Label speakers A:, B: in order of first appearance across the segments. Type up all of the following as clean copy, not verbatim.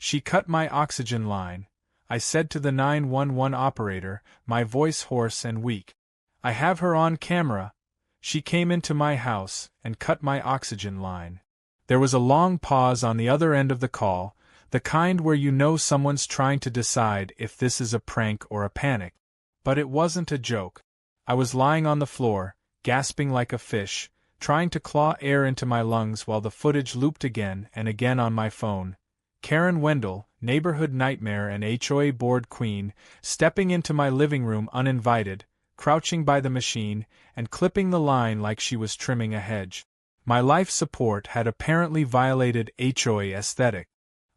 A: She cut my oxygen line, I said to the 911 operator, my voice hoarse and weak. I have her on camera. She came into my house and cut my oxygen line. There was a long pause on the other end of the call, the kind where you know someone's trying to decide if this is a prank or a panic. But it wasn't a joke. I was lying on the floor, gasping like a fish, trying to claw air into my lungs while the footage looped again and again on my phone. Karen Wendell, neighborhood nightmare and HOA board queen, stepping into my living room uninvited, crouching by the machine, and clipping the line like she was trimming a hedge. My life support had apparently violated HOA aesthetic.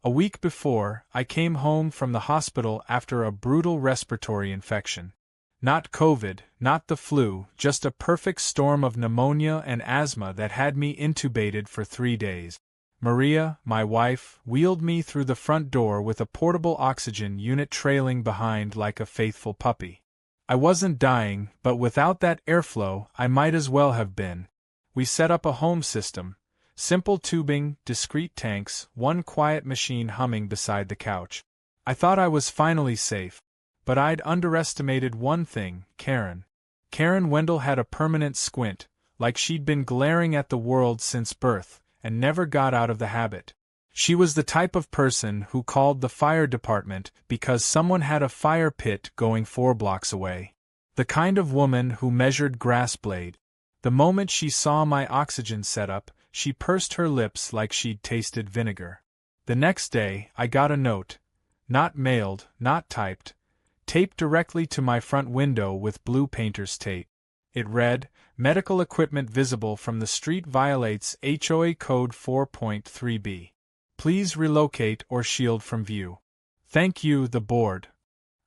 A: A week before, I came home from the hospital after a brutal respiratory infection. Not COVID, not the flu, just a perfect storm of pneumonia and asthma that had me intubated for 3 days. Maria, my wife, wheeled me through the front door with a portable oxygen unit trailing behind like a faithful puppy. I wasn't dying, but without that airflow, I might as well have been. We set up a home system. Simple tubing, discreet tanks, one quiet machine humming beside the couch. I thought I was finally safe. But I'd underestimated one thing, Karen. Karen Wendell had a permanent squint, like she'd been glaring at the world since birth, and never got out of the habit. She was the type of person who called the fire department because someone had a fire pit going 4 blocks away. The kind of woman who measured grass blade. The moment she saw my oxygen setup, she pursed her lips like she'd tasted vinegar. The next day, I got a note. Not mailed, not typed. Taped directly to my front window with blue painter's tape. It read, "Medical equipment visible from the street violates HOA Code 4.3b. Please relocate or shield from view. Thank you, the board."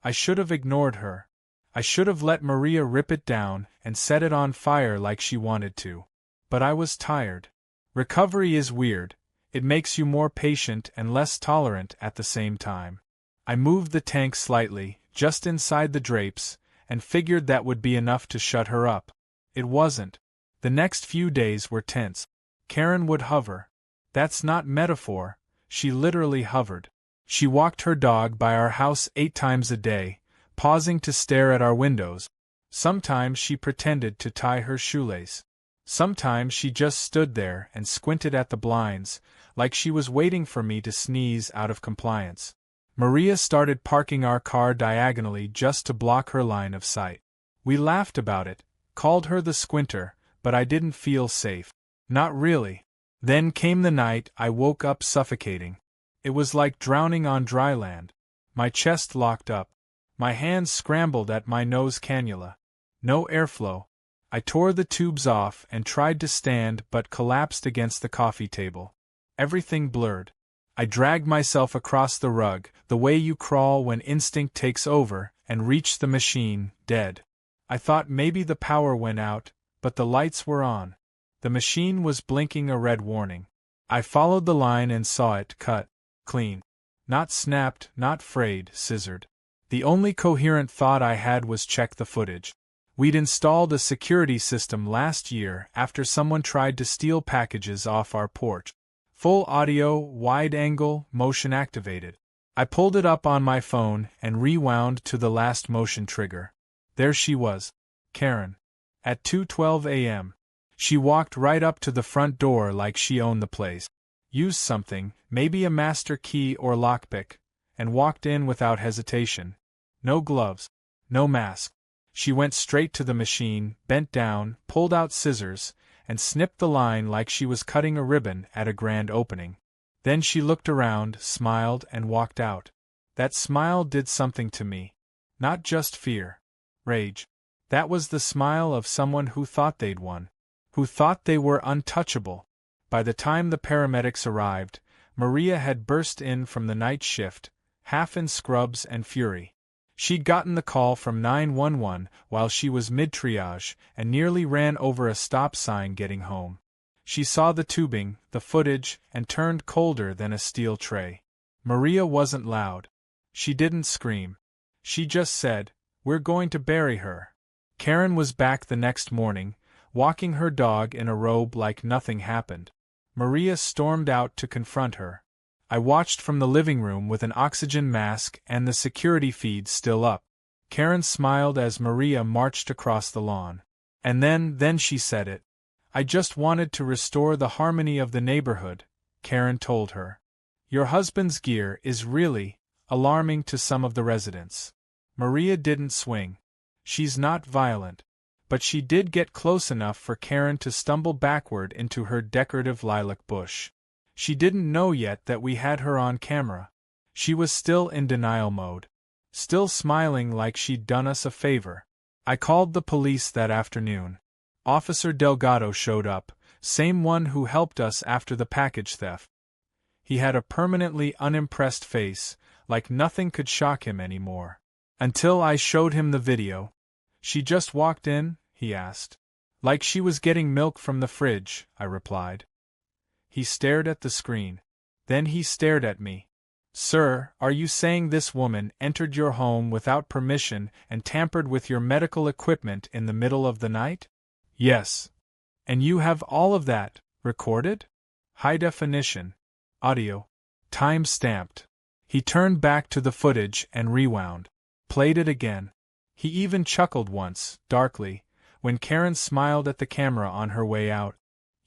A: I should have ignored her. I should have let Maria rip it down and set it on fire like she wanted to. But I was tired. Recovery is weird. It makes you more patient and less tolerant at the same time. I moved the tank slightly, just inside the drapes, and figured that would be enough to shut her up. It wasn't. The next few days were tense. Karen would hover. That's not metaphor, she literally hovered. She walked her dog by our house 8 times a day, pausing to stare at our windows. Sometimes she pretended to tie her shoelace. Sometimes she just stood there and squinted at the blinds, like she was waiting for me to sneeze out of compliance. Maria started parking our car diagonally just to block her line of sight. We laughed about it, called her the squinter, but I didn't feel safe. Not really. Then came the night I woke up suffocating. It was like drowning on dry land. My chest locked up. My hands scrambled at my nose cannula. No airflow. I tore the tubes off and tried to stand but collapsed against the coffee table. Everything blurred. I dragged myself across the rug, the way you crawl when instinct takes over, and reached the machine, dead. I thought maybe the power went out, but the lights were on. The machine was blinking a red warning. I followed the line and saw it cut. Clean. Not snapped, not frayed, scissored. The only coherent thought I had was check the footage. We'd installed a security system last year after someone tried to steal packages off our porch. Full audio, wide angle, motion activated. I pulled it up on my phone and rewound to the last motion trigger. There she was. Karen. At 2:12 a.m. She walked right up to the front door like she owned the place. Used something, maybe a master key or lockpick, and walked in without hesitation. No gloves. No mask. She went straight to the machine, bent down, pulled out scissors, and snipped the line like she was cutting a ribbon at a grand opening. Then she looked around, smiled, and walked out. That smile did something to me. Not just fear. Rage. That was the smile of someone who thought they'd won. Who thought they were untouchable. By the time the paramedics arrived, Maria had burst in from the night shift, half in scrubs and fury. She'd gotten the call from 911 while she was mid-triage and nearly ran over a stop sign getting home. She saw the tubing, the footage, and turned colder than a steel tray. Maria wasn't loud. She didn't scream. She just said, "We're going to bury her." Karen was back the next morning, walking her dog in a robe like nothing happened. Maria stormed out to confront her. I watched from the living room with an oxygen mask and the security feed still up. Karen smiled as Maria marched across the lawn. And then she said it. I just wanted to restore the harmony of the neighborhood, Karen told her. Your husband's gear is really alarming to some of the residents. Maria didn't swing. She's not violent. But she did get close enough for Karen to stumble backward into her decorative lilac bush. She didn't know yet that we had her on camera. She was still in denial mode. Still smiling like she'd done us a favor. I called the police that afternoon. Officer Delgado showed up, same one who helped us after the package theft. He had a permanently unimpressed face, like nothing could shock him anymore. Until I showed him the video. She just walked in, he asked. Like she was getting milk from the fridge, I replied. He stared at the screen. Then he stared at me. Sir, are you saying this woman entered your home without permission and tampered with your medical equipment in the middle of the night? Yes. And you have all of that recorded? High definition. Audio. Time stamped. He turned back to the footage and rewound. Played it again. He even chuckled once, darkly, when Karen smiled at the camera on her way out.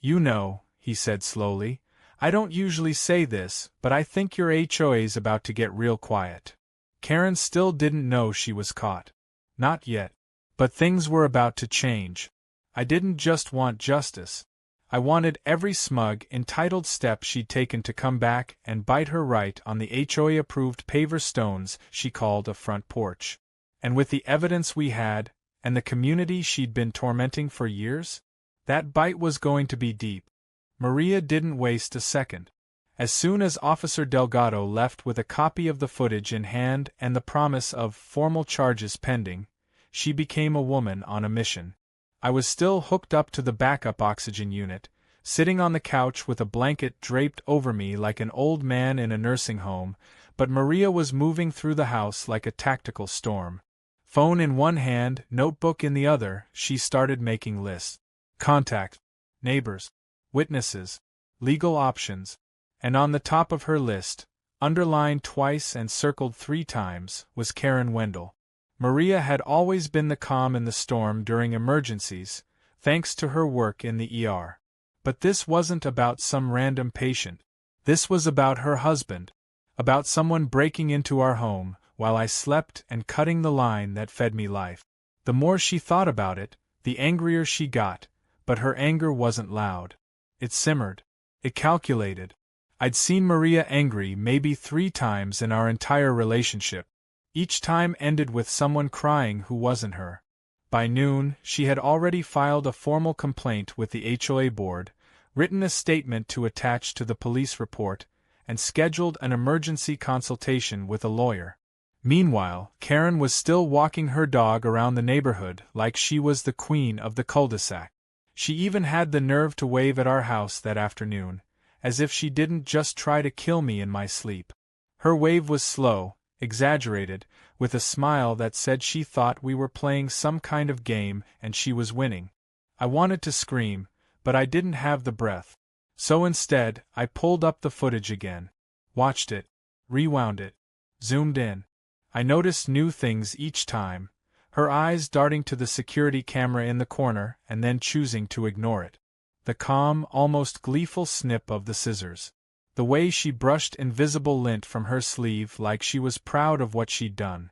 A: You know, he said slowly, I don't usually say this, but I think your HOA's about to get real quiet. Karen still didn't know she was caught. Not yet. But things were about to change. I didn't just want justice. I wanted every smug, entitled step she'd taken to come back and bite her right on the HOA-approved paver stones she called a front porch. And with the evidence we had, and the community she'd been tormenting for years, that bite was going to be deep. Maria didn't waste a second. As soon as Officer Delgado left with a copy of the footage in hand and the promise of formal charges pending, she became a woman on a mission. I was still hooked up to the backup oxygen unit, sitting on the couch with a blanket draped over me like an old man in a nursing home, but Maria was moving through the house like a tactical storm. Phone in one hand, notebook in the other, she started making lists. Contact. Neighbors. Witnesses. Legal options. And on the top of her list, underlined twice and circled 3 times, was Karen Wendell. Maria had always been the calm in the storm during emergencies, thanks to her work in the ER. But this wasn't about some random patient. This was about her husband. About someone breaking into our home, while I slept and cutting the line that fed me life. The more she thought about it, the angrier she got, but her anger wasn't loud. It simmered. It calculated. I'd seen Maria angry maybe 3 times in our entire relationship. Each time ended with someone crying who wasn't her. By noon, she had already filed a formal complaint with the HOA board, written a statement to attach to the police report, and scheduled an emergency consultation with a lawyer. Meanwhile, Karen was still walking her dog around the neighborhood like she was the queen of the cul-de-sac. She even had the nerve to wave at our house that afternoon, as if she didn't just try to kill me in my sleep. Her wave was slow, exaggerated, with a smile that said she thought we were playing some kind of game and she was winning. I wanted to scream, but I didn't have the breath. So instead, I pulled up the footage again. Watched it. Rewound it. Zoomed in. I noticed new things each time, her eyes darting to the security camera in the corner and then choosing to ignore it. The calm, almost gleeful snip of the scissors. The way she brushed invisible lint from her sleeve like she was proud of what she'd done.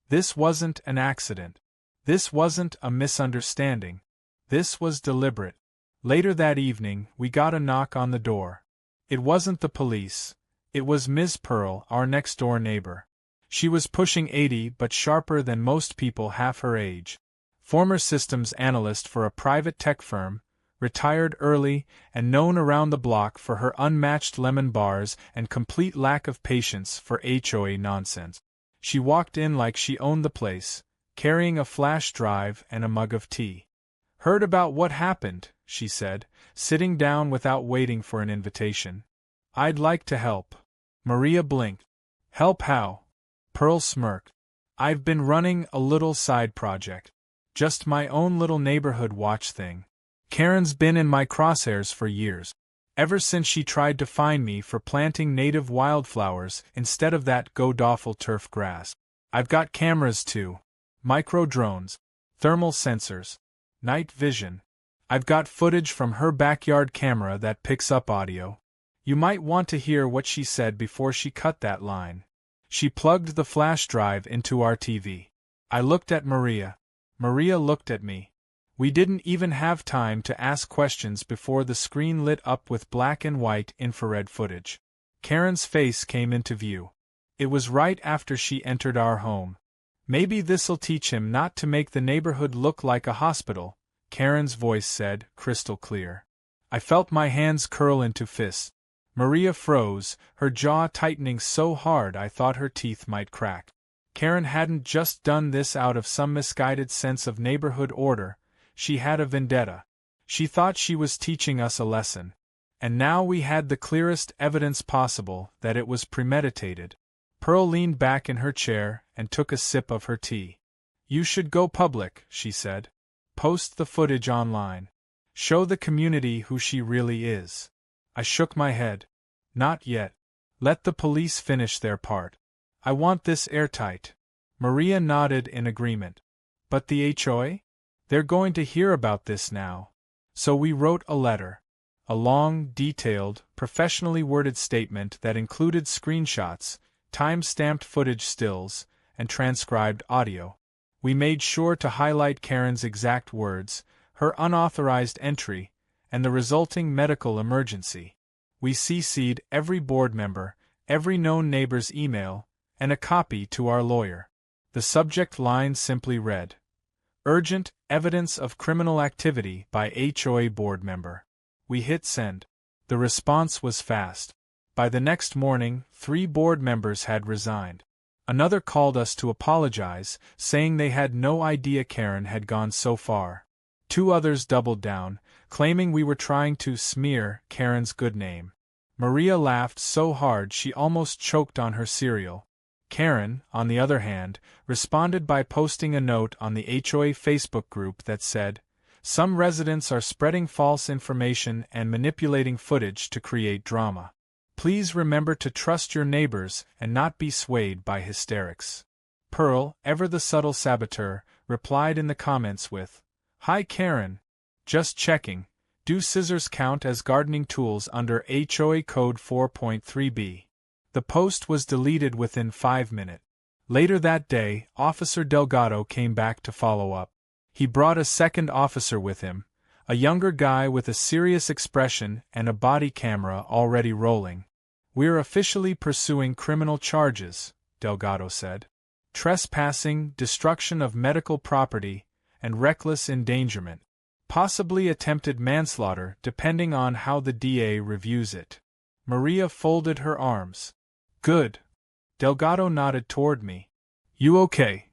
A: This wasn't an accident. This wasn't a misunderstanding. This was deliberate. Later that evening, we got a knock on the door. It wasn't the police. It was Ms. Pearl, our next-door neighbor. She was pushing 80 but sharper than most people half her age. Former systems analyst for a private tech firm, retired early, and known around the block for her unmatched lemon bars and complete lack of patience for HOA nonsense. She walked in like she owned the place, carrying a flash drive and a mug of tea. "Heard about what happened," she said, sitting down without waiting for an invitation. "I'd like to help." Maria blinked. "Help how?" Pearl smirked. "I've been running a little side project. Just my own little neighborhood watch thing. Karen's been in my crosshairs for years. Ever since she tried to fine me for planting native wildflowers instead of that god-awful turf grass. I've got cameras too. Micro-drones. Thermal sensors. Night vision. I've got footage from her backyard camera that picks up audio. You might want to hear what she said before she cut that line. She plugged the flash drive into our TV. I looked at Maria. Maria looked at me. We didn't even have time to ask questions before the screen lit up with black and white infrared footage. Karen's face came into view. It was right after she entered our home. Maybe this'll teach him not to make the neighborhood look like a hospital, Karen's voice said, crystal clear. I felt my hands curl into fists. Maria froze, her jaw tightening so hard I thought her teeth might crack. Karen hadn't just done this out of some misguided sense of neighborhood order, she had a vendetta. She thought she was teaching us a lesson. And now we had the clearest evidence possible that it was premeditated. Pearl leaned back in her chair and took a sip of her tea. You should go public, she said. Post the footage online. Show the community who she really is. I shook my head. Not yet. Let the police finish their part. I want this airtight. Maria nodded in agreement. But the HOA? They're going to hear about this now. So we wrote a letter. A long, detailed, professionally worded statement that included screenshots, time-stamped footage stills, and transcribed audio. We made sure to highlight Karen's exact words, her unauthorized entry, and the resulting medical emergency. We CC'd every board member, every known neighbor's email, and a copy to our lawyer. The subject line simply read, Urgent evidence of criminal activity by HOA board member. We hit send. The response was fast. By the next morning, 3 board members had resigned. Another called us to apologize, saying they had no idea Karen had gone so far. 2 others doubled down, claiming we were trying to smear Karen's good name. Maria laughed so hard she almost choked on her cereal. Karen, on the other hand, responded by posting a note on the HOA Facebook group that said, Some residents are spreading false information and manipulating footage to create drama. Please remember to trust your neighbors and not be swayed by hysterics. Pearl, ever the subtle saboteur, replied in the comments with, Hi Karen. Just checking. Do scissors count as gardening tools under HOA Code 4.3b? The post was deleted within 5 minutes. Later that day, Officer Delgado came back to follow up. He brought a second officer with him, a younger guy with a serious expression and a body camera already rolling. We're officially pursuing criminal charges, Delgado said. Trespassing, destruction of medical property, and reckless endangerment. Possibly attempted manslaughter depending on how the DA reviews it. Maria folded her arms. Good. Delgado nodded toward me. You okay?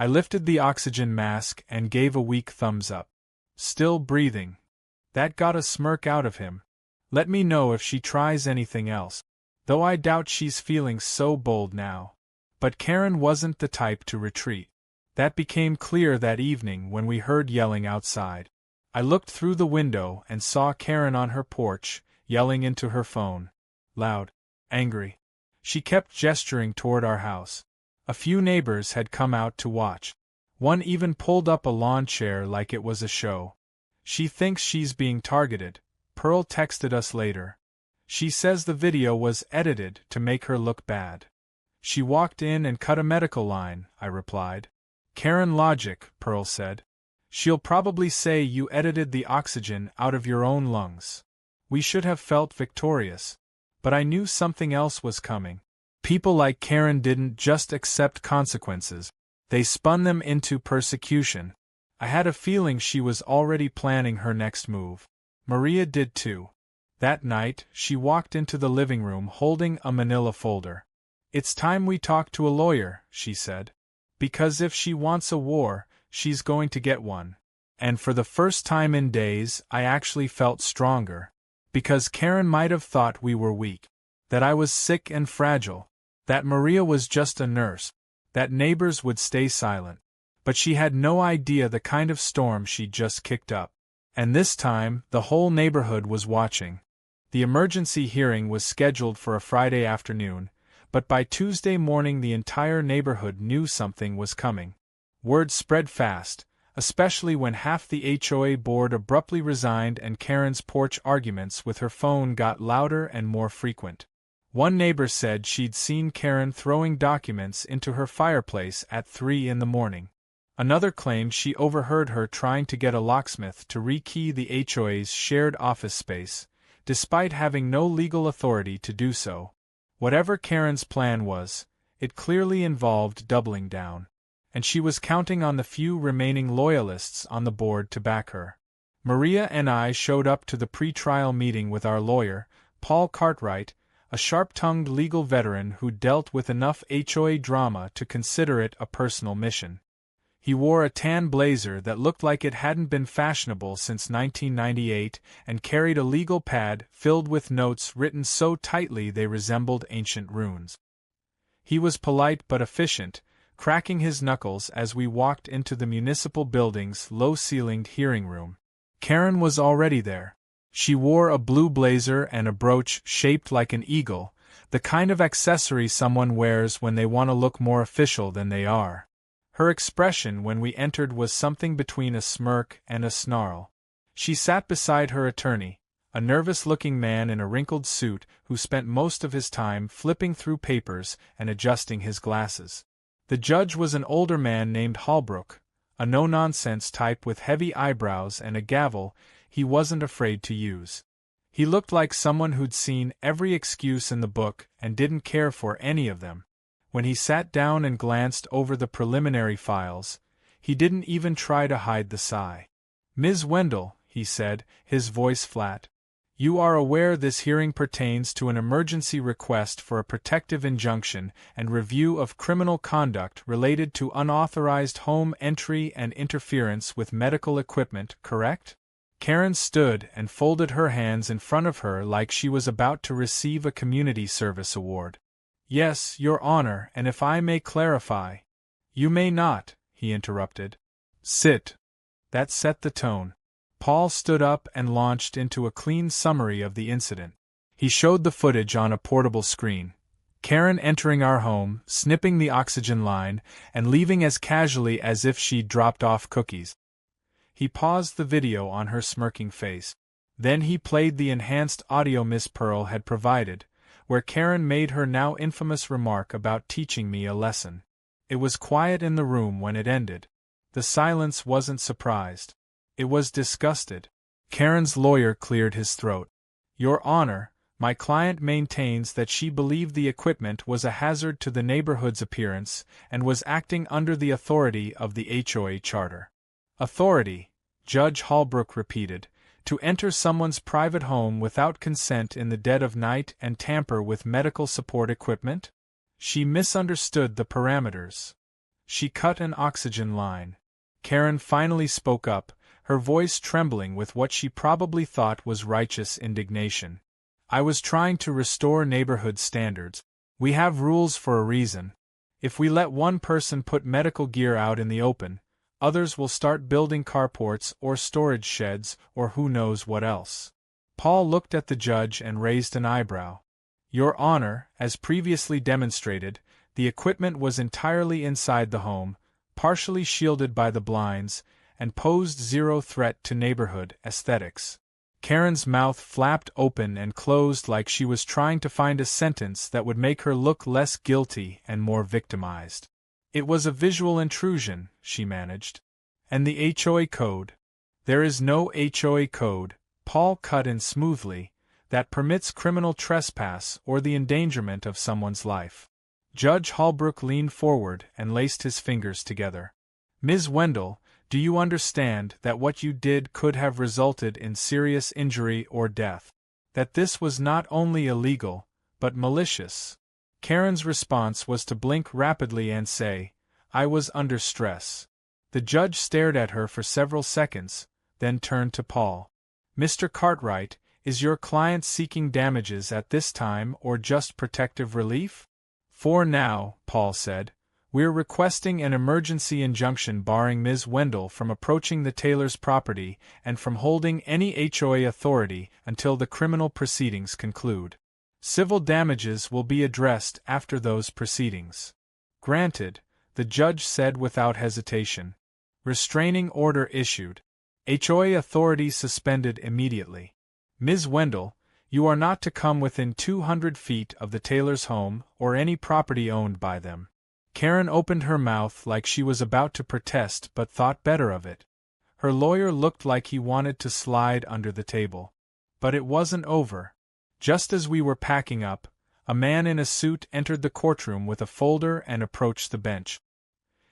A: I lifted the oxygen mask and gave a weak thumbs up. Still breathing. That got a smirk out of him. Let me know if she tries anything else. Though I doubt she's feeling so bold now. But Karen wasn't the type to retreat. That became clear that evening when we heard yelling outside. I looked through the window and saw Karen on her porch, yelling into her phone. Loud. Angry. She kept gesturing toward our house. A few neighbors had come out to watch. One even pulled up a lawn chair like it was a show. She thinks she's being targeted, Pearl texted us later. She says the video was edited to make her look bad. She walked in and cut a medical line, I replied. Karen logic, Pearl said. She'll probably say you edited the oxygen out of your own lungs. We should have felt victorious. But I knew something else was coming. People like Karen didn't just accept consequences, they spun them into persecution. I had a feeling she was already planning her next move. Maria did too. That night, she walked into the living room holding a manila folder. It's time we talk to a lawyer, she said. Because if she wants a war, she's going to get one. And for the first time in days, I actually felt stronger. Because Karen might have thought we were weak. That I was sick and fragile. That Maria was just a nurse. That neighbors would stay silent. But she had no idea the kind of storm she'd just kicked up. And this time, the whole neighborhood was watching. The emergency hearing was scheduled for a Friday afternoon, but by Tuesday morning the entire neighborhood knew something was coming. Word spread fast, especially when half the HOA board abruptly resigned and Karen's porch arguments with her phone got louder and more frequent. One neighbor said she'd seen Karen throwing documents into her fireplace at 3 in the morning. Another claimed she overheard her trying to get a locksmith to rekey the HOA's shared office space, despite having no legal authority to do so. Whatever Karen's plan was, it clearly involved doubling down, and she was counting on the few remaining loyalists on the board to back her. Maria and I showed up to the pre-trial meeting with our lawyer, Paul Cartwright, a sharp-tongued legal veteran who dealt with enough HOA drama to consider it a personal mission. He wore a tan blazer that looked like it hadn't been fashionable since 1998 and carried a legal pad filled with notes written so tightly they resembled ancient runes. He was polite but efficient, cracking his knuckles as we walked into the municipal building's low-ceilinged hearing room. Karen was already there. She wore a blue blazer and a brooch shaped like an eagle, the kind of accessory someone wears when they want to look more official than they are. Her expression when we entered was something between a smirk and a snarl. She sat beside her attorney, a nervous-looking man in a wrinkled suit who spent most of his time flipping through papers and adjusting his glasses. The judge was an older man named Holbrook, a no-nonsense type with heavy eyebrows and a gavel he wasn't afraid to use. He looked like someone who'd seen every excuse in the book and didn't care for any of them. When he sat down and glanced over the preliminary files, he didn't even try to hide the sigh. "Ms. Wendell," he said, his voice flat, "you are aware this hearing pertains to an emergency request for a protective injunction and review of criminal conduct related to unauthorized home entry and interference with medical equipment, correct?" Karen stood and folded her hands in front of her like she was about to receive a community service award. "Yes, Your Honor, and if I may clarify—" "You may not," he interrupted. "Sit." That set the tone. Paul stood up and launched into a clean summary of the incident. He showed the footage on a portable screen. Karen entering our home, snipping the oxygen line, and leaving as casually as if she'd dropped off cookies. He paused the video on her smirking face. Then he played the enhanced audio Miss Pearl had provided, where Karen made her now infamous remark about teaching me a lesson. It was quiet in the room when it ended. The silence wasn't surprised. It was disgusted. Karen's lawyer cleared his throat. "Your Honor, my client maintains that she believed the equipment was a hazard to the neighborhood's appearance and was acting under the authority of the HOA charter." "Authority," Judge Holbrook repeated, "to enter someone's private home without consent in the dead of night and tamper with medical support equipment?" She misunderstood the parameters. She cut an oxygen line. Karen finally spoke up, her voice trembling with what she probably thought was righteous indignation. "I was trying to restore neighborhood standards. We have rules for a reason. If we let one person put medical gear out in the open, others will start building carports or storage sheds or who knows what else." Paul looked at the judge and raised an eyebrow. "Your Honor, as previously demonstrated, the equipment was entirely inside the home, partially shielded by the blinds, and posed zero threat to neighborhood aesthetics." Karen's mouth flapped open and closed like she was trying to find a sentence that would make her look less guilty and more victimized. "It was a visual intrusion," she managed. "And the HOA code?" "There is no HOA code," Paul cut in smoothly, "that permits criminal trespass or the endangerment of someone's life." Judge Holbrook leaned forward and laced his fingers together. "Ms. Wendell, do you understand that what you did could have resulted in serious injury or death? That this was not only illegal, but malicious?" Karen's response was to blink rapidly and say, "I was under stress." The judge stared at her for several seconds, then turned to Paul. "Mr. Cartwright, is your client seeking damages at this time or just protective relief?" "For now," Paul said, We're requesting an emergency injunction barring Ms. Wendell from approaching the Taylors' property and from holding any HOA authority until the criminal proceedings conclude. Civil damages will be addressed after those proceedings. Granted, the judge said without hesitation. Restraining order issued. HOA authority suspended immediately. Ms. Wendell, you are not to come within 200 feet of the Taylors' home or any property owned by them. Karen opened her mouth like she was about to protest but thought better of it. Her lawyer looked like he wanted to slide under the table. But it wasn't over. Just as we were packing up, a man in a suit entered the courtroom with a folder and approached the bench.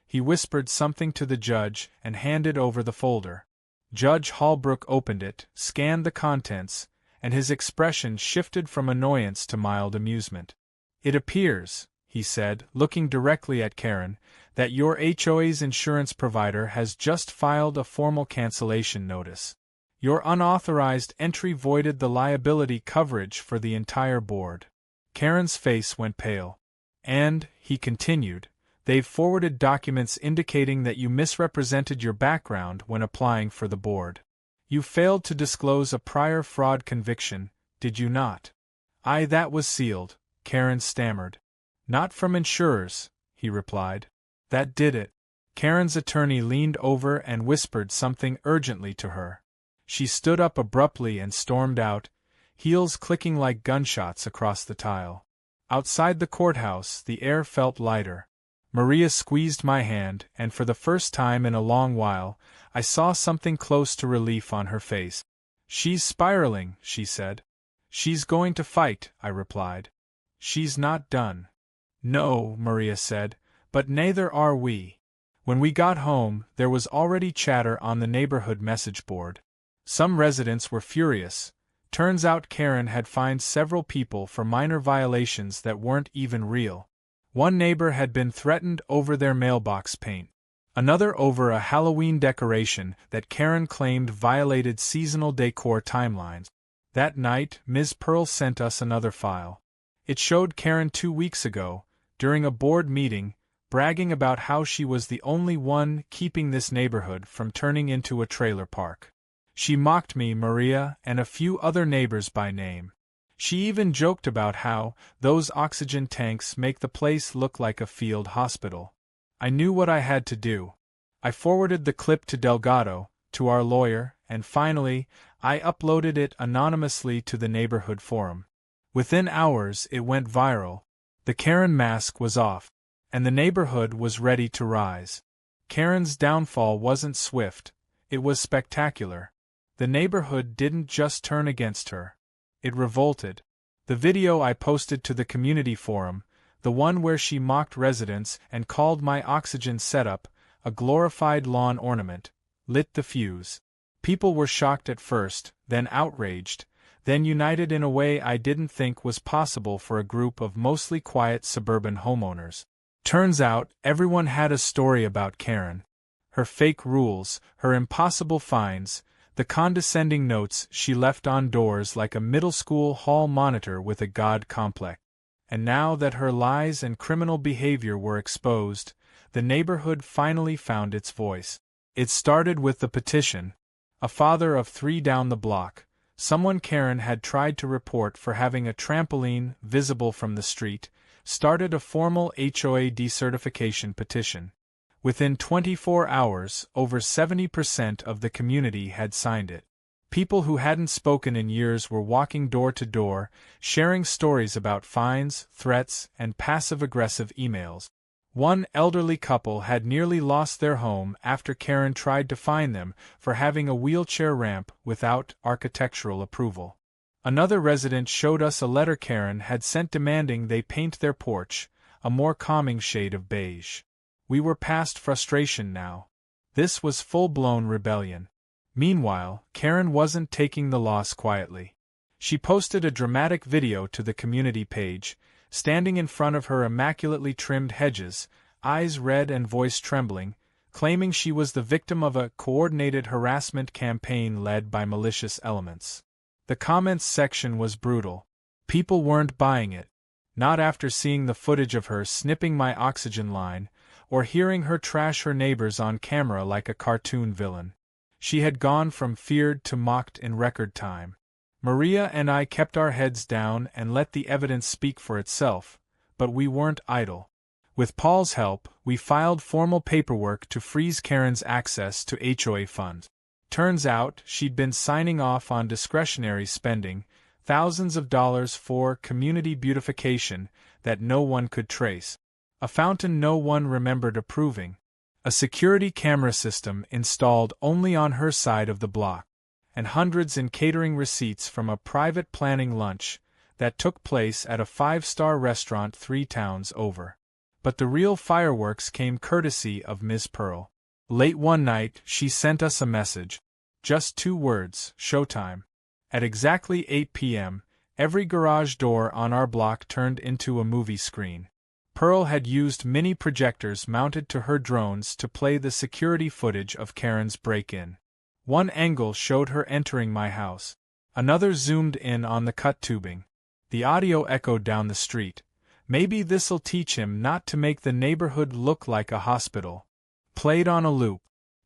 A: He whispered something to the judge and handed over the folder. Judge Holbrook opened it, scanned the contents, and his expression shifted from annoyance to mild amusement. "It appears," he said, looking directly at Karen, "that your HOA's insurance provider has just filed a formal cancellation notice. Your unauthorized entry voided the liability coverage for the entire board." Karen's face went pale. "And," he continued, "they've forwarded documents indicating that you misrepresented your background when applying for the board. You failed to disclose a prior fraud conviction, did you not?" "Aye, that was sealed," Karen stammered. "Not from insurers," he replied. "That did it." Karen's attorney leaned over and whispered something urgently to her. She stood up abruptly and stormed out, heels clicking like gunshots across the tile. Outside the courthouse, the air felt lighter. Maria squeezed my hand, and for the first time in a long while, I saw something close to relief on her face. "She's spiraling," she said. "She's going to fight," I replied. "She's not done." "No," Maria said, "but neither are we." When we got home, there was already chatter on the neighborhood message board. Some residents were furious. Turns out Karen had fined several people for minor violations that weren't even real. One neighbor had been threatened over their mailbox paint. Another over a Halloween decoration that Karen claimed violated seasonal decor timelines. That night, Ms. Pearl sent us another file. It showed Karen 2 weeks ago, during a board meeting, bragging about how she was the only one keeping this neighborhood from turning into a trailer park. She mocked me, Maria, and a few other neighbors by name. She even joked about how those oxygen tanks make the place look like a field hospital. I knew what I had to do. I forwarded the clip to Delgado, to our lawyer, and finally, I uploaded it anonymously to the neighborhood forum. Within hours, it went viral. The Karen mask was off, and the neighborhood was ready to rise. Karen's downfall wasn't swift, it was spectacular. The neighborhood didn't just turn against her. It revolted. The video I posted to the community forum, the one where she mocked residents and called my oxygen setup a glorified lawn ornament, lit the fuse. People were shocked at first, then outraged, then united in a way I didn't think was possible for a group of mostly quiet suburban homeowners. Turns out, everyone had a story about Karen. Her fake rules, her impossible fines, the condescending notes she left on doors like a middle school hall monitor with a god complex. And now that her lies and criminal behavior were exposed, the neighborhood finally found its voice. It started with the petition. A father of 3 down the block, someone Karen had tried to report for having a trampoline visible from the street, started a formal HOA decertification petition. Within 24 hours, over 70% of the community had signed it. People who hadn't spoken in years were walking door to door, sharing stories about fines, threats, and passive-aggressive emails. One elderly couple had nearly lost their home after Karen tried to fine them for having a wheelchair ramp without architectural approval. Another resident showed us a letter Karen had sent demanding they paint their porch, a more calming shade of beige. We were past frustration now. This was full-blown rebellion. Meanwhile, Karen wasn't taking the loss quietly. She posted a dramatic video to the community page, standing in front of her immaculately trimmed hedges, eyes red and voice trembling, claiming she was the victim of a coordinated harassment campaign led by malicious elements. The comments section was brutal. People weren't buying it. Not after seeing the footage of her snipping my oxygen line, or hearing her trash her neighbors on camera like a cartoon villain. She had gone from feared to mocked in record time. Maria and I kept our heads down and let the evidence speak for itself, but we weren't idle. With Paul's help, we filed formal paperwork to freeze Karen's access to HOA funds. Turns out, she'd been signing off on discretionary spending, thousands of dollars for community beautification that no one could trace, a fountain no one remembered approving, a security camera system installed only on her side of the block, and hundreds in catering receipts from a private planning lunch that took place at a 5-star restaurant 3 towns over. But the real fireworks came courtesy of Ms. Pearl. Late one night, she sent us a message. Just 2 words, showtime. At exactly 8 p.m., every garage door on our block turned into a movie screen. Pearl had used mini projectors mounted to her drones to play the security footage of Karen's break-in. One angle showed her entering my house. Another zoomed in on the cut tubing. The audio echoed down the street. Maybe this'll teach him not to make the neighborhood look like a hospital. Played on a loop.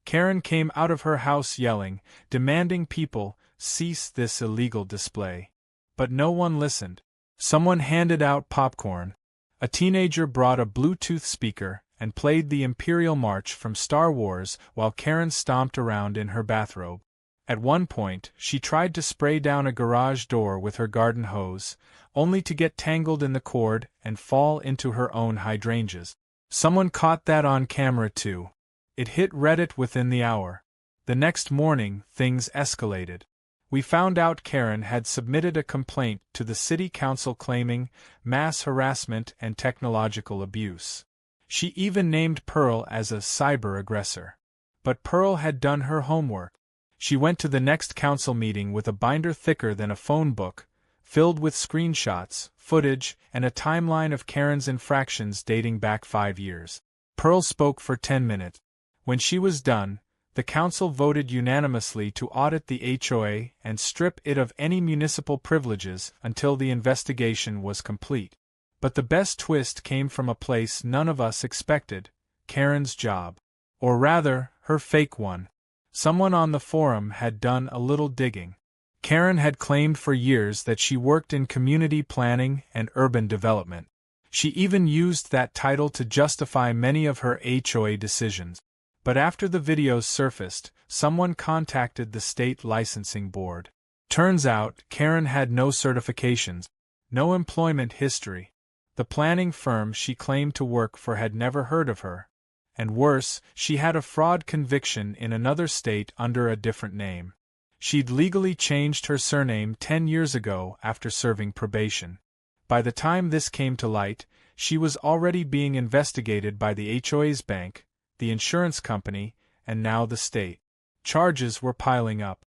A: Karen came out of her house yelling, demanding people cease this illegal display. But no one listened. Someone handed out popcorn. A teenager brought a Bluetooth speaker and played the Imperial March from Star Wars while Karen stomped around in her bathrobe. At one point, she tried to spray down a garage door with her garden hose, only to get tangled in the cord and fall into her own hydrangeas. Someone caught that on camera too. It hit Reddit within the hour. The next morning, things escalated. We found out Karen had submitted a complaint to the city council claiming mass harassment and technological abuse. She even named Pearl as a cyber aggressor. But Pearl had done her homework. She went to the next council meeting with a binder thicker than a phone book, filled with screenshots, footage, and a timeline of Karen's infractions dating back 5 years. Pearl spoke for 10 minutes. When she was done, the council voted unanimously to audit the HOA and strip it of any municipal privileges until the investigation was complete. But the best twist came from a place none of us expected: Karen's job. Or rather, her fake one. Someone on the forum had done a little digging. Karen had claimed for years that she worked in community planning and urban development. She even used that title to justify many of her HOA decisions. But after the videos surfaced, someone contacted the state licensing board. Turns out, Karen had no certifications, no employment history. The planning firm she claimed to work for had never heard of her. And worse, she had a fraud conviction in another state under a different name. She'd legally changed her surname 10 years ago after serving probation. By the time this came to light, she was already being investigated by the HOA's bank, the insurance company, and now the state. Charges were piling up.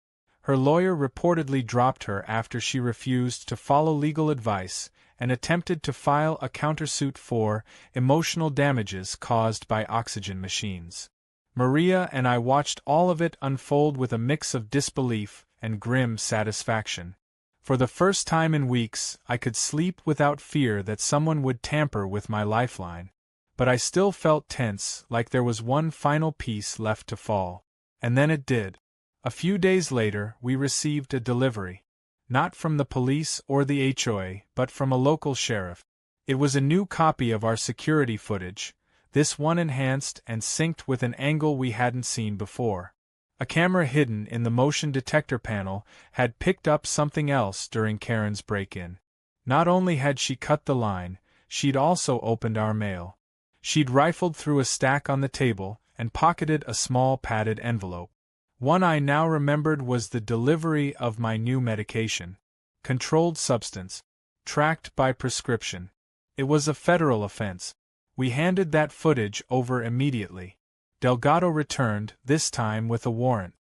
A: Her lawyer reportedly dropped her after she refused to follow legal advice and attempted to file a countersuit for emotional damages caused by oxygen machines. Maria and I watched all of it unfold with a mix of disbelief and grim satisfaction. For the first time in weeks, I could sleep without fear that someone would tamper with my lifeline. But I still felt tense, like there was one final piece left to fall. And then it did. A few days later, we received a delivery. Not from the police or the HOA, but from a local sheriff. It was a new copy of our security footage, this one enhanced and synced with an angle we hadn't seen before. A camera hidden in the motion detector panel had picked up something else during Karen's break-in. Not only had she cut the line, she'd also opened our mail. She'd rifled through a stack on the table and pocketed a small padded envelope. One I now remembered was the delivery of my new medication. Controlled substance. Tracked by prescription. It was a federal offense. We handed that footage over immediately. Delgado returned, this time with a warrant.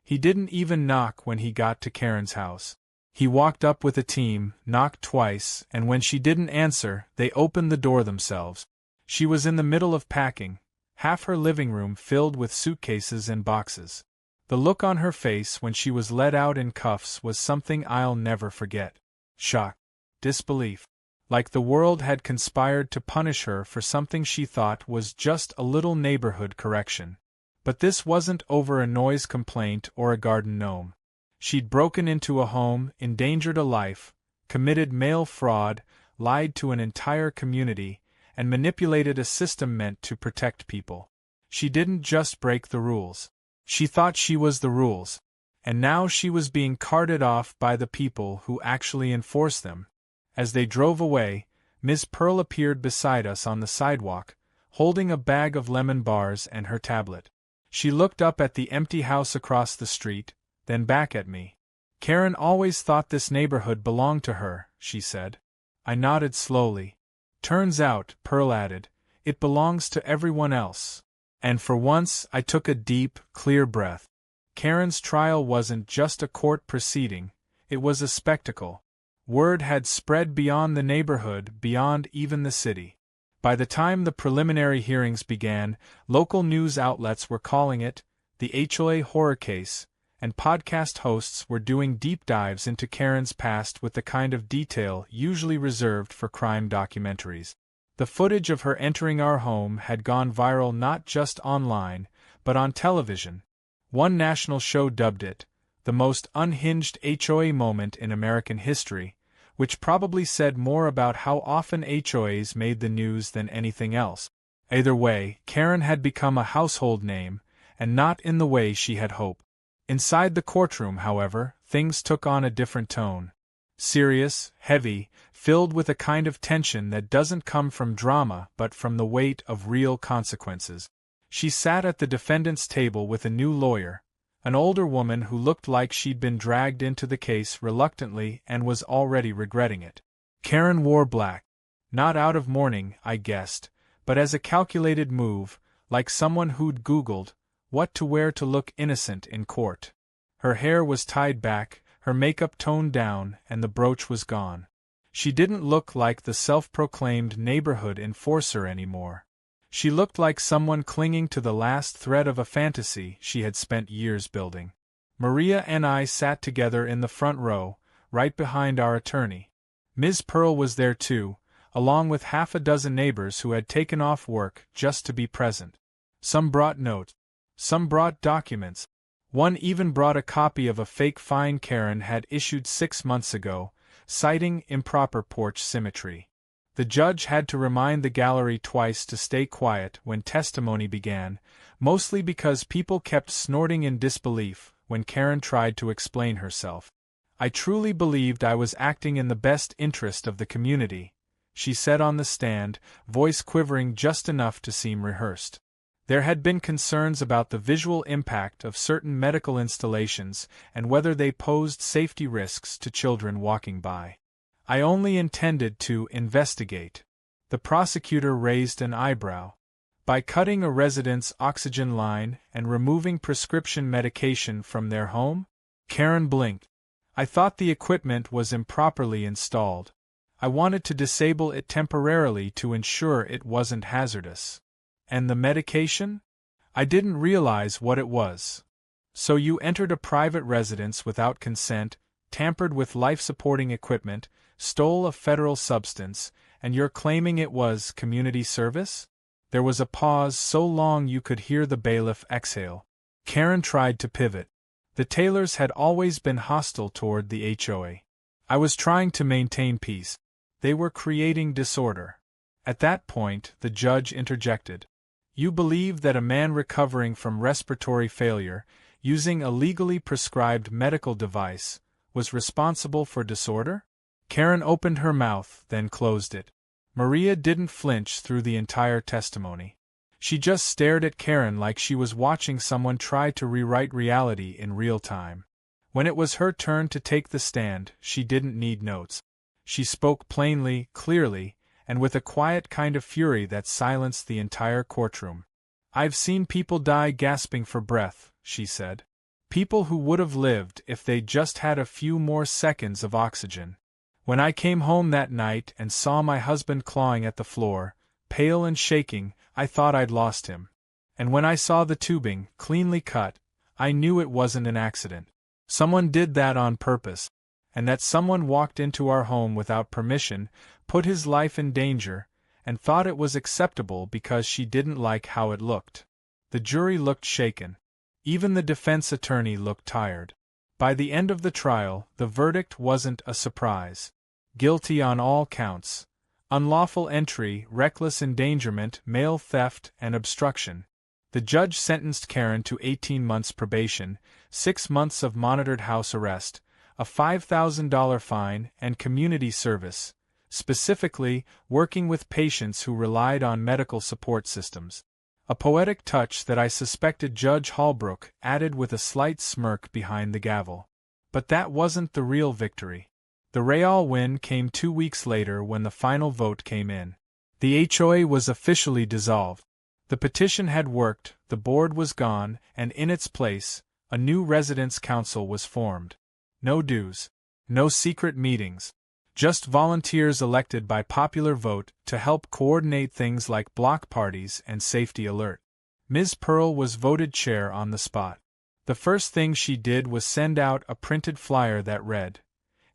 A: He didn't even knock when he got to Karen's house. He walked up with a team, knocked twice, and when she didn't answer, they opened the door themselves. She was in the middle of packing, half her living room filled with suitcases and boxes. The look on her face when she was let out in cuffs was something I'll never forget. Shock. Disbelief. like the world had conspired to punish her for something she thought was just a little neighborhood correction. But this wasn't over a noise complaint or a garden gnome. She'd broken into a home, endangered a life, committed mail fraud, lied to an entire community, and manipulated a system meant to protect people. She didn't just break the rules. She thought she was the rules, and now she was being carted off by the people who actually enforce them. As they drove away, Ms. Pearl appeared beside us on the sidewalk, holding a bag of lemon bars and her tablet. She looked up at the empty house across the street, then back at me. "Karen always thought this neighborhood belonged to her," she said. I nodded slowly. "Turns out," Pearl added, "it belongs to everyone else." And for once I took a deep, clear breath. Karen's trial wasn't just a court proceeding, it was a spectacle. Word had spread beyond the neighborhood, beyond even the city. By the time the preliminary hearings began, local news outlets were calling it the HOA horror case, and podcast hosts were doing deep dives into Karen's past with the kind of detail usually reserved for crime documentaries. The footage of her entering our home had gone viral not just online, but on television. One national show dubbed it the most unhinged HOA moment in American history, which probably said more about how often HOAs made the news than anything else. Either way, Karen had become a household name, and not in the way she had hoped. Inside the courtroom, however, things took on a different tone. Serious, heavy, filled with a kind of tension that doesn't come from drama but from the weight of real consequences. She sat at the defendant's table with a new lawyer, an older woman who looked like she'd been dragged into the case reluctantly and was already regretting it. Karen wore black. Not out of mourning, I guessed, but as a calculated move, like someone who'd Googled what to wear to look innocent in court. Her hair was tied back, her makeup toned down, and the brooch was gone. She didn't look like the self-proclaimed neighborhood enforcer anymore. She looked like someone clinging to the last thread of a fantasy she had spent years building. Maria and I sat together in the front row, right behind our attorney. Ms. Pearl was there too, along with half a dozen neighbors who had taken off work just to be present. Some brought notes. Some brought documents. One even brought a copy of a fake fine Karen had issued 6 months ago, citing improper porch symmetry. The judge had to remind the gallery twice to stay quiet when testimony began, mostly because people kept snorting in disbelief when Karen tried to explain herself. "I truly believed I was acting in the best interest of the community," she said on the stand, voice quivering just enough to seem rehearsed. There had been concerns about the visual impact of certain medical installations and whether they posed safety risks to children walking by. "I only intended to investigate." The prosecutor raised an eyebrow. "By cutting a resident's oxygen line and removing prescription medication from their home?" Karen blinked. "I thought the equipment was improperly installed. I wanted to disable it temporarily to ensure it wasn't hazardous." "And the medication?" "I didn't realize what it was." "So you entered a private residence without consent, tampered with life-supporting equipment, stole a federal substance, and you're claiming it was community service?" There was a pause so long you could hear the bailiff exhale. Karen tried to pivot. The Taylors had always been hostile toward the HOA. "I was trying to maintain peace. They were creating disorder." At that point, the judge interjected. "You believe that a man recovering from respiratory failure, using a legally prescribed medical device, was responsible for disorder?" Karen opened her mouth, then closed it. Maria didn't flinch through the entire testimony. She just stared at Karen like she was watching someone try to rewrite reality in real time. When it was her turn to take the stand, she didn't need notes. She spoke plainly, clearly, and with a quiet kind of fury that silenced the entire courtroom. "I've seen people die gasping for breath," she said. "People who would have lived if they'd just had a few more seconds of oxygen. When I came home that night and saw my husband clawing at the floor, pale and shaking, I thought I'd lost him. And when I saw the tubing, cleanly cut, I knew it wasn't an accident. Someone did that on purpose. and that someone walked into our home without permission, put his life in danger, and thought it was acceptable because she didn't like how it looked. The jury looked shaken. Even the defense attorney looked tired. By the end of the trial, the verdict wasn't a surprise. Guilty on all counts. Unlawful entry, reckless endangerment, mail theft, and obstruction. The judge sentenced Karen to 18 months probation, 6 months of monitored house arrest, a $5,000 fine, and community service, specifically, working with patients who relied on medical support systems. A poetic touch that I suspected Judge Holbrook added with a slight smirk behind the gavel. But that wasn't the real victory. The real win came 2 weeks later when the final vote came in. The HOA was officially dissolved. The petition had worked, the board was gone, and in its place, a new residents' council was formed. No dues. No secret meetings. Just volunteers elected by popular vote to help coordinate things like block parties and safety alert. Ms. Pearl was voted chair on the spot. The first thing she did was send out a printed flyer that read,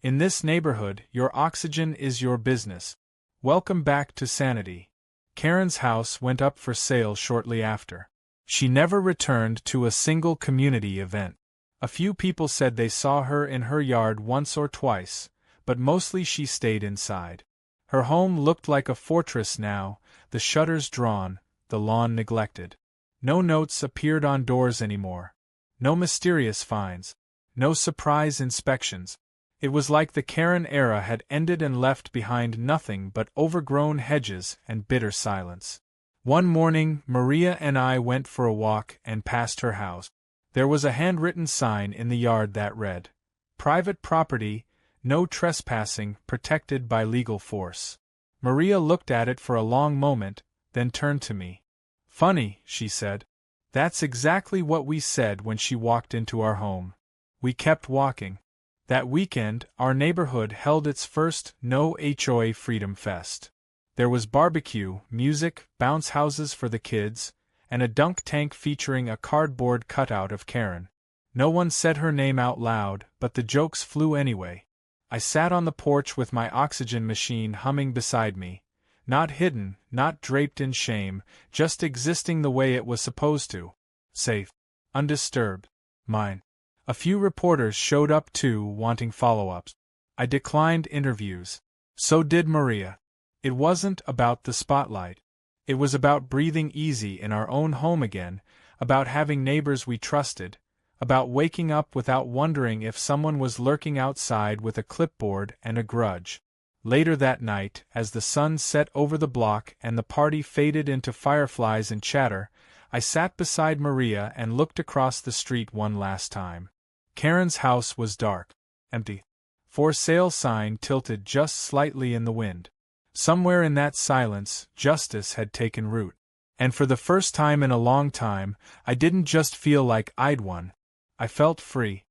A: "In this neighborhood, your oxygen is your business. Welcome back to sanity." Karen's house went up for sale shortly after. She never returned to a single community event. A few people said they saw her in her yard once or twice, but mostly she stayed inside. Her home looked like a fortress now, the shutters drawn, the lawn neglected. No notes appeared on doors anymore. No mysterious finds. No surprise inspections. It was like the Karen era had ended and left behind nothing but overgrown hedges and bitter silence. One morning, Maria and I went for a walk and passed her house. There was a handwritten sign in the yard that read, "Private property, no trespassing, protected by legal force." Maria looked at it for a long moment, then turned to me. "Funny," she said. "That's exactly what we said when she walked into our home." We kept walking. That weekend, our neighborhood held its first No HOA Freedom Fest. There was barbecue, music, bounce houses for the kids, and a dunk tank featuring a cardboard cutout of Karen. No one said her name out loud, but the jokes flew anyway. I sat on the porch with my oxygen machine humming beside me. Not hidden, not draped in shame, just existing the way it was supposed to. Safe. Undisturbed. Mine. A few reporters showed up too, wanting follow-ups. I declined interviews. So did Maria. It wasn't about the spotlight. It was about breathing easy in our own home again, about having neighbors we trusted, about waking up without wondering if someone was lurking outside with a clipboard and a grudge. Later that night, as the sun set over the block and the party faded into fireflies and chatter, I sat beside Maria and looked across the street one last time. Karen's house was dark, empty. For sale sign tilted just slightly in the wind. Somewhere in that silence, justice had taken root. And for the first time in a long time, I didn't just feel like I'd won. I felt free.